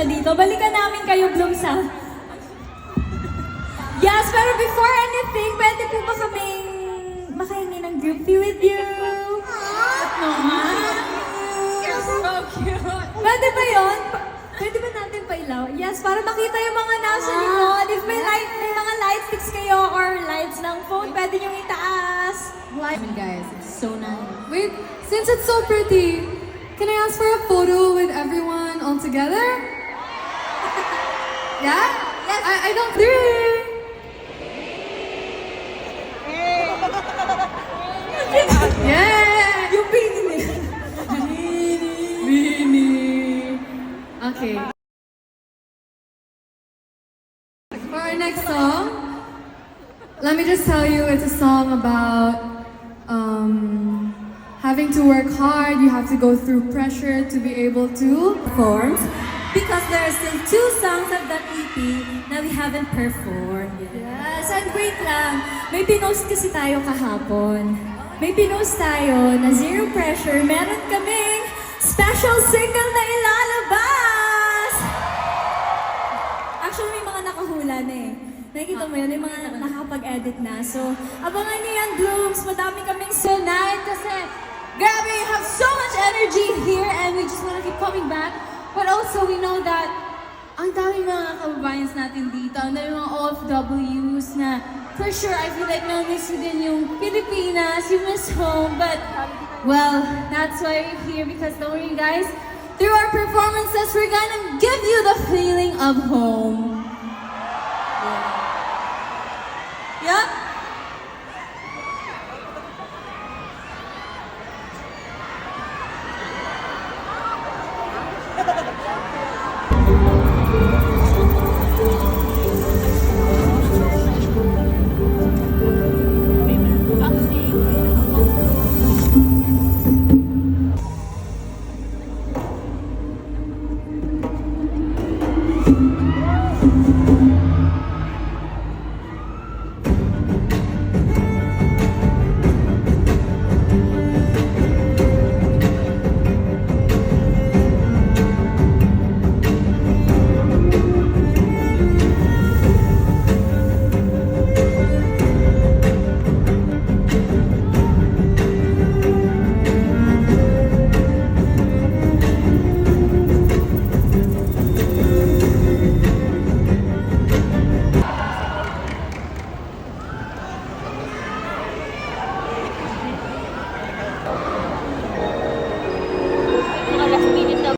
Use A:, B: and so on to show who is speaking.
A: sila dito. Balikan namin kayo, Bloom, sa... Yes, pero before anything, pwede po ba kaming makahingi ng group fee with you?
B: No, you're so cute.
A: Pwede ba yun? Pwede ba natin pailaw? Yes, para makita yung mga nasa likod. If may mga light sticks kayo or lights ng phone, pwede nyo itaas.
B: Guys, it's so nice.
C: Wait, since it's so pretty, can I ask for a photo with everyone all together? Yeah?
A: Yes.
C: I don't think. Yeah!
A: Yung pini.
C: Beanie. Okay. For our next song, let me just tell you it's a song about having to work hard. You have to go through pressure to be able to
A: Performs because there are still 2 songs of that EP na we haven't performed. Yes, and wait lang. May pinost kasi tayo kahapon. May pinost tayo na Zero Pressure. Meron kaming special single na ilalabas! Actually, may mga nakahula na eh. Nakikita mo yun, may mga nakapag-edit na. So, abangan niyo yan, Blooms. Madami kaming
B: Tonight, kasi grabe, you have so much energy here and we just want to keep coming back. But also, we know that ang dami mga kababayans natin dito, ang dami mga OFWs na for sure, I feel like na-miss you din yung Pilipinas, you miss home, but well, that's why we're here because don't worry guys, through our performances, we're gonna give you the feeling of home.